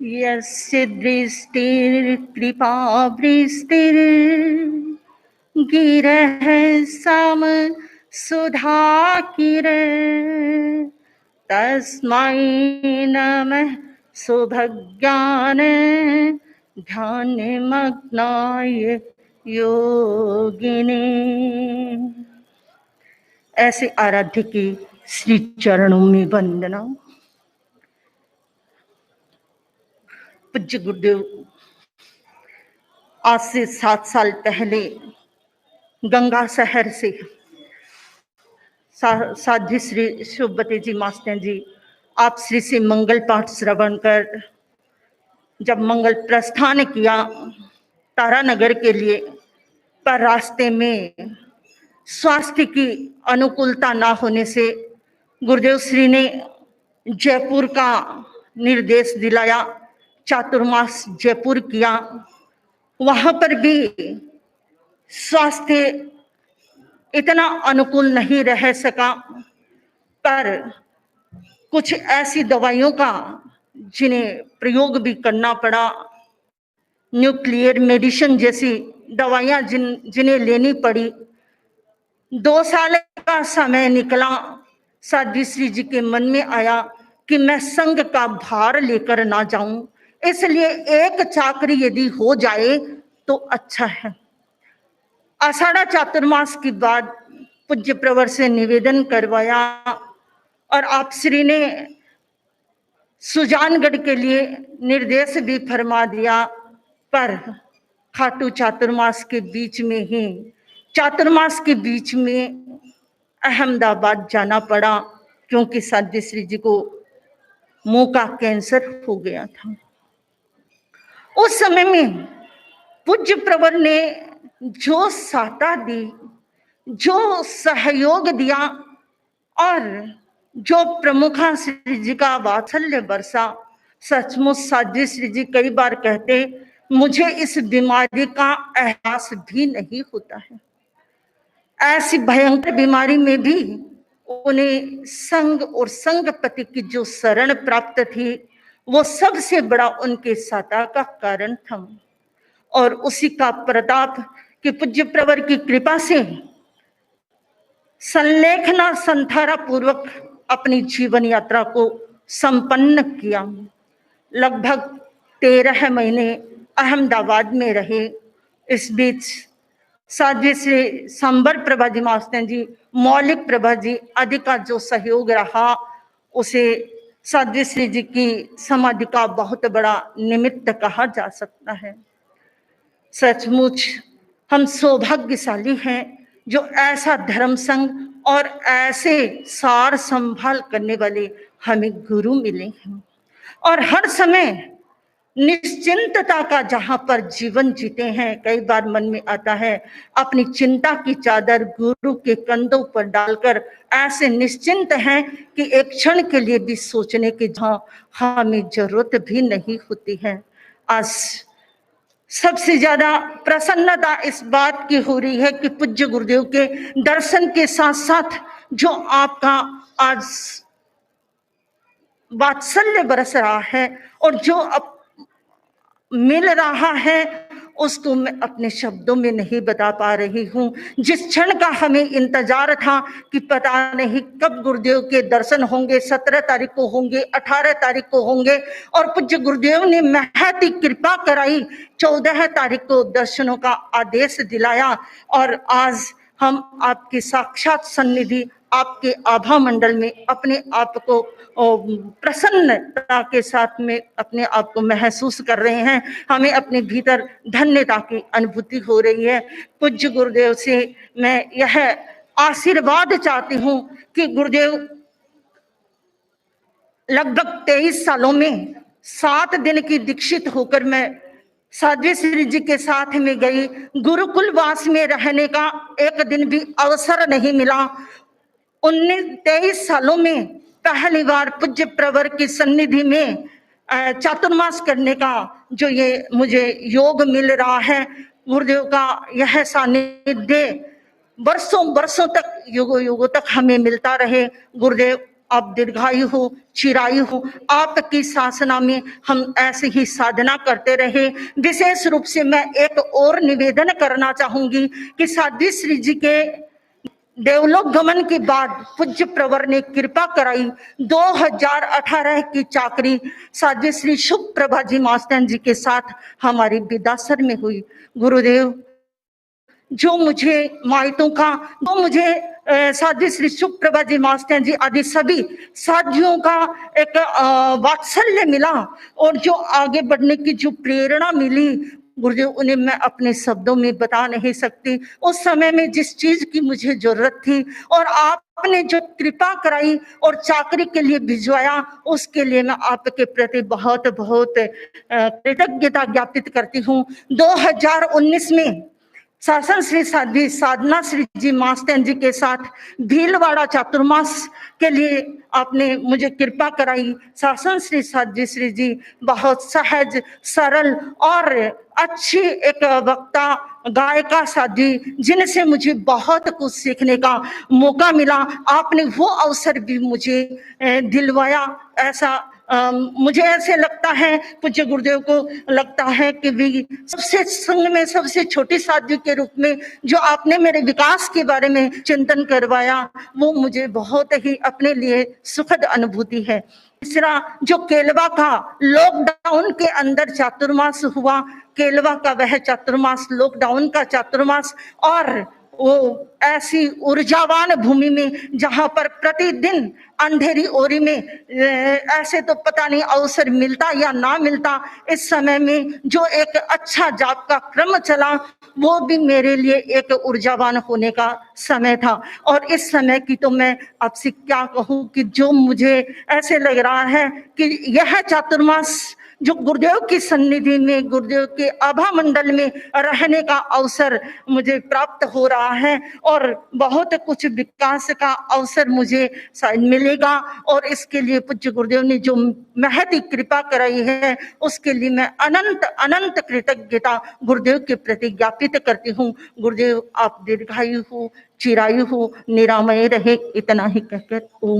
यस्य दृष्टिर्कृपा वृष्टिर् गिरः सम सुधाकिर तस्मै नमः शुभज्ञान ध्यानमग्नाय योगिने। ऐसे आराध्य के श्री चरणों में वंदना। पूज्य गुरुदेव आज से 7 साल पहले गंगा शहर से साध्वी श्री सुब्बते जी मास्टर जी आप श्री से मंगल पाठ श्रवण कर जब मंगल प्रस्थान किया तारानगर के लिए, पर रास्ते में स्वास्थ्य की अनुकूलता ना होने से गुरुदेव श्री ने जयपुर का निर्देश दिलाया, चातुर्मास जयपुर किया। वहां पर भी स्वास्थ्य इतना अनुकूल नहीं रह सका, पर कुछ ऐसी दवाइयों का जिन्हें प्रयोग भी करना पड़ा, न्यूक्लियर मेडिसिन जैसी दवाइयां जिन्हें लेनी पड़ी। 2 साल का समय निकला। साध्वी श्री जी के मन में आया कि मैं संघ का भार लेकर ना जाऊं, इसलिए एक चाकरी यदि हो जाए तो अच्छा है। आषाढ़ा चातुर्मास के बाद पूज्य प्रवर से निवेदन करवाया और आप श्री ने सुजानगढ़ के लिए निर्देश भी फरमा दिया, पर खाटू चातुर्मास के बीच में अहमदाबाद जाना पड़ा, क्योंकि साध्वी श्री जी को मुंह का कैंसर हो गया था। उस समय में पूज्य प्रवर ने जो सहायता दी, जो सहयोग दिया और जो प्रमुखा श्री जी का वात्सल्य बरसा, सचमुच साध्वी श्री जी कई बार कहते, मुझे इस बीमारी का एहसास भी नहीं होता है। ऐसी भयंकर बीमारी में भी उन्हें संघ और संघपति की जो शरण प्राप्त थी, वो सबसे बड़ा उनके सहायता का कारण था। और उसी का प्रताप कि पूज्य प्रवर की कृपा से संलेखना संथारा पूर्वक अपनी जीवन यात्रा को संपन्न किया। लगभग 13 महीने अहमदाबाद में रहे। इस बीच साध्वी श्री संबर प्रभा जी मास्टर जी, मौलिक प्रभा जी आदि का जो सहयोग रहा, उसे साध्वी श्री जी की समाधि का बहुत बड़ा निमित्त कहा जा सकता है। सचमुच हम सौभाग्यशाली हैं जो ऐसा धर्म संघ और ऐसे सार संभाल करने वाले हमें गुरु मिले हैं, और हर समय निश्चिंतता का जहां पर जीवन जीते हैं। कई बार मन में आता है अपनी चिंता की चादर गुरु के कंधों पर डालकर ऐसे निश्चिंत हैं कि एक क्षण के लिए भी सोचने की जहां हमें जरूरत भी नहीं होती है। आज सबसे ज्यादा प्रसन्नता इस बात की हो रही है कि पूज्य गुरुदेव के दर्शन के साथ साथ जो आपका आज वात्सल्य बरस रहा है और जो अब मिल रहा है, उसको मैं अपने शब्दों में नहीं बता पा रही हूँ। जिस क्षण का हमें इंतजार था कि पता नहीं कब गुरुदेव के दर्शन होंगे, 17 तारीख को होंगे, 18 तारीख को होंगे, और पूज्य गुरुदेव ने महत ही कृपा कराई, 14 तारीख को दर्शनों का आदेश दिलाया। और आज हम आपकी साक्षात सन्निधि, आपके आभा मंडल में अपने आप को प्रसन्नता के साथ में अपने आप को महसूस कर रहे हैं। हमें अपने भीतर धन्यता की अनुभूति हो रही है। पूज्य गुरुदेव से मैं यह आशीर्वाद चाहती हूँ कि गुरुदेव लगभग 23 सालों में 7 दिन की दीक्षित होकर मैं साध्वी श्री जी के साथ में गई। गुरुकुल वास में रहने का एक दिन भी अवसर नहीं मिला। 23 सालों में पहली बार पूज्य प्रवर की सन्निधि में चातुर्मास करने का जो ये मुझे योग मिल रहा है, गुरुदेव का यह सानिध्य वर्षों वर्षों तक, युगों युगों तक हमें मिलता रहे। गुरुदेव आप दीर्घायु हो, चिरायु हो, आपकी शासना में हम ऐसे ही साधना करते रहे। विशेष रूप से मैं एक और निवेदन करना चाहूंगी कि साध्वी श्री जी के देवलोक गमन के बाद पूज्य प्रवर ने कृपा कराई 2018 की चाकरी साध्वी श्री शुभ प्रभा जी मास्टन जी के साथ हमारी विदासर में हुई। गुरुदेव, जो मुझे माइतों का, जो मुझे साध्वी श्री शुभ प्रभा जी मास्टर जी आदि सभी साथियों का एक वात्सल्य मिला और जो आगे बढ़ने की जो प्रेरणा मिली, गुरुदेव उन्हें मैं अपने शब्दों में बता नहीं सकती। उस समय में जिस चीज की मुझे जरूरत थी और आपने जो कृपा कराई और चाकरी के लिए भिजवाया, उसके लिए मैं आपके प्रति बहुत बहुत कृतज्ञता ज्ञापित करती हूँ। 2019 में शासन श्री साध्वी साधना श्री जी मास्टर जी के साथ भीलवाड़ा चातुर्मास के लिए आपने मुझे कृपा कराई। शासन श्री साध्वी श्री जी बहुत सहज, सरल और अच्छी एक वक्ता, गायिका साध्वी, जिनसे मुझे बहुत कुछ सीखने का मौका मिला। आपने वो अवसर भी मुझे दिलवाया। ऐसा मुझे ऐसे लगता है, पूज्य गुरुदेव को लगता है कि भी सबसे संघ में सबसे छोटी साध्वी के रूप में जो आपने मेरे विकास के बारे में चिंतन करवाया, वो मुझे बहुत ही अपने लिए सुखद अनुभूति है। तीसरा, जो केलवा का लॉकडाउन के अंदर चातुर्मास हुआ, केलवा का वह चातुर्मास, लॉकडाउन का चातुर्मास, और वो ऐसी ऊर्जावान भूमि में जहां पर प्रतिदिन अंधेरी ओरी में ऐसे तो पता नहीं अवसर मिलता या ना मिलता, इस समय में जो एक अच्छा जाप का क्रम चला, वो भी मेरे लिए एक ऊर्जावान होने का समय था। और इस समय की तो मैं आपसे क्या कहूँ कि जो मुझे ऐसे लग रहा है कि यह चातुर्मास जो गुरुदेव की सन्निधि में, गुरुदेव के आभा मंडल में रहने का अवसर मुझे प्राप्त हो रहा है और बहुत कुछ विकास का अवसर मुझे शायद मिलेगा। और इसके लिए पूज्य गुरुदेव ने जो महती कृपा कराई है, उसके लिए मैं अनंत अनंत कृतज्ञता गुरुदेव के प्रति ज्ञापित करती हूँ। गुरुदेव, आप दीर्घायु हो, चिरायु हो, निरामय रहे, इतना ही कहकर ओम।